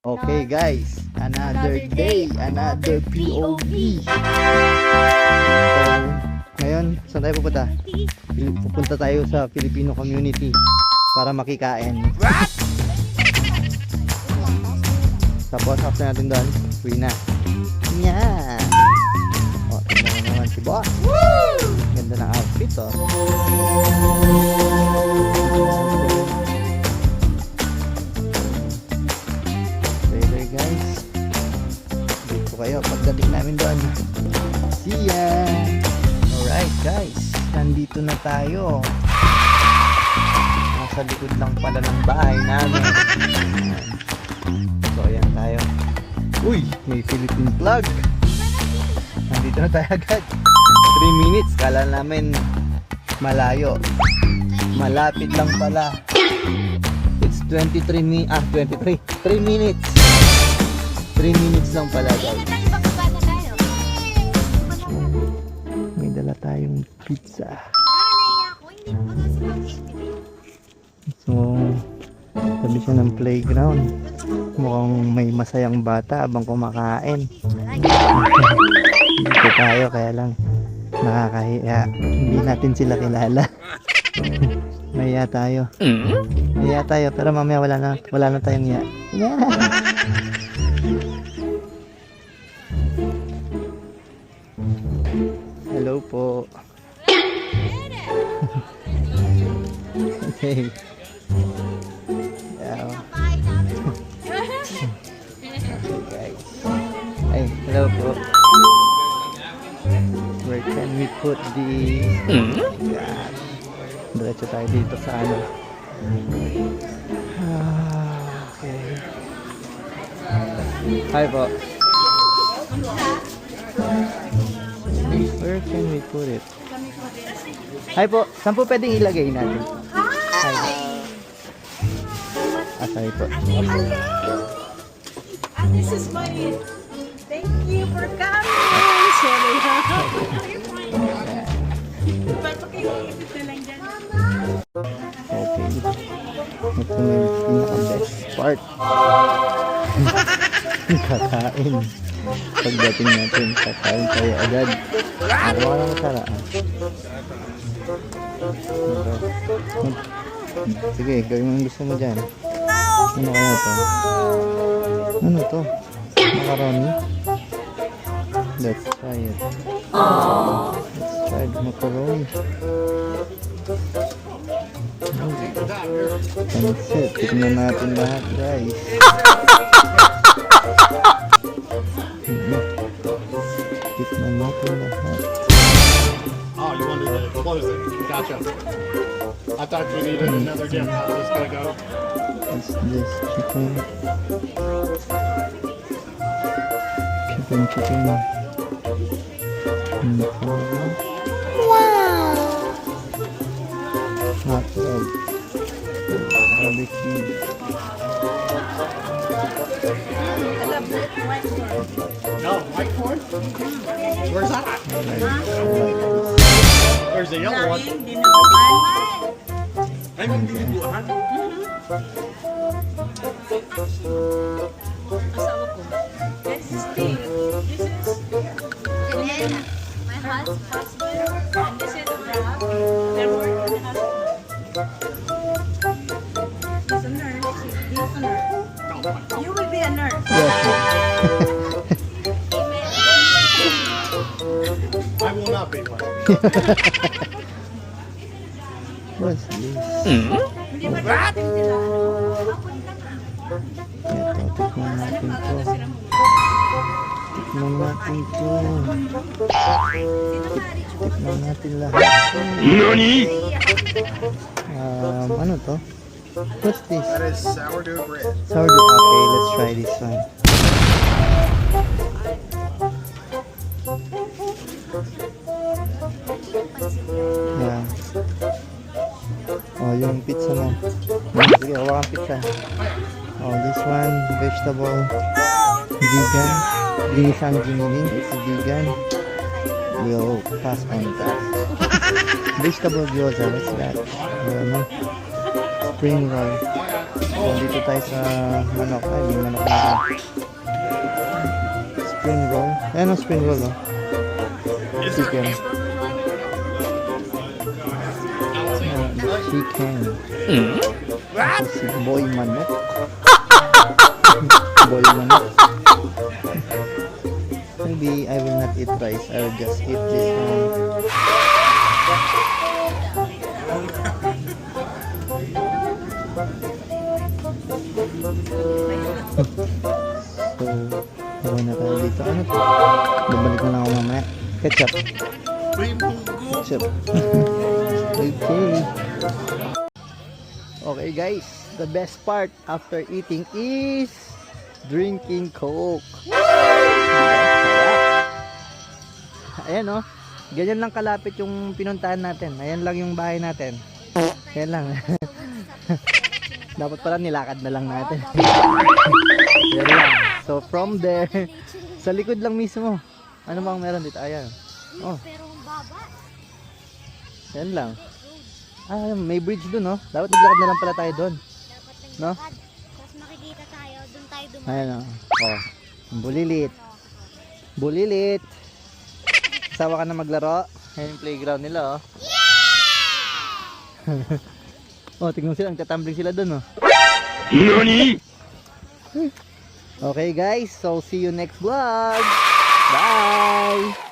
Okay guys, another day, another POV. So, ngayon, saan tayo pupunta? Pupunta tayo sa Filipino community para makikain. Tapos after natin doon, uwi na. Yeah! O, tignan mo naman si boss. Ganda ng outfit oh. Guys, dito kayo pagdating namin doon. See ya! Alright guys, nandito na tayo. Nasa likod lang pala ng bahay namin. So ayan tayo. Uy, may Philippine flag. Nandito na tayo agad. 3 minutes, kala namin malayo. Malapit lang pala. It's 3 minutes. 3 minutes lang pala guys. May dala tayong pizza. So, tabi siya ng playground. Mukhang may masayang bata habang kumakain. Dito tayo kaya lang nakakahiya. Hindi natin sila kilala. Mahiya tayo. Mahiya tayo pero mamaya wala na tayong hiya. Yeah. Hello po. Okay. Yeah. Okay guys. Ay, hello po. Where can we put the... God. Diretso tayo dito sa ano. Okay. Hi po. Where can we put it? Hi po, saan po pwedeng ilagay natin? Hi. Sorry po. This is my... Thank you for coming! Sorry ha? Papakilipit na lang dyan. Okay. Ito na yung pinaka-best part. Kakain. Pagdating natin, kakain tayo agad. Ano ka lang masarap? Sige, gawin mo yung gusto mo dyan. Ano kaya to? Ano to? Macaroni? Let's try it. Let's try the macaroni. Pansit. Tignan natin lahat guys. Tignan natin lahat. Oh, you wanted to close it. Gotcha. I thought you needed another gift. I was just gonna go. What's this? Chicken. Wow! Hot dog. Barbecue. No, white corn? Where's that? There's the yellow one. I mean, dinuguan. Asawa ko. This is Steve. This is Janelle. My husband. And this is Rob. They're working in the hospital. He's a nurse. He's a nurse. You will be a nurse. I will not be one. What's this? Hindi ba natin sila? Ito, tikman natin to. Tikman natin to. Tikman natin lahat. NANI? Ano to? What's this? That is sourdough bread. Sourdough. Okay, let's try this one. Yeah. Oh, yung pizza mo. Sige, hawakan pizza. Oh, this one, vegetable. Vegan. Ginisang giniling. It's vegan. We'll pass on that. Vegetable gyoza, what's that? I don't know. Spring roll. Dito tayo sa manok. Ay, may manok na. Spring roll. Ayan ang spring roll, oh. Chicken. Chicken. Si Boy Manok. Boy Manok. Maybe I will not eat rice. I will just eat this one. So, okay na tayo dito. Ano to? Babalik na lang ako mamaya. Ketchup. Ketchup. Okay. Okay guys, the best part after eating is drinking Coke. Ayan oh, ganyan lang kalapit yung pinuntahan natin. Ayan lang yung bahay natin. Ayan lang. Dapat pala nilakad na lang natin. Ayan lang. So from there, sa likod lang mismo. Ano bang meron dito? Ayan. Oh. Pero ang baba. Ayan lang. Ah, may bridge dun, no? Dapat naglakad na lang pala tayo dun. Dapat No? naglakad. Tapos makikita tayo. Doon tayo dumaan. Ayan, oh. Oh. Bulilit. Bulilit. Sawa ka na maglaro. Ayan yung playground nila, oh. Oh, tingnan sila. Ang tatambling sila dun, oh. NANI? Okay, guys. So, see you next vlog. Bye!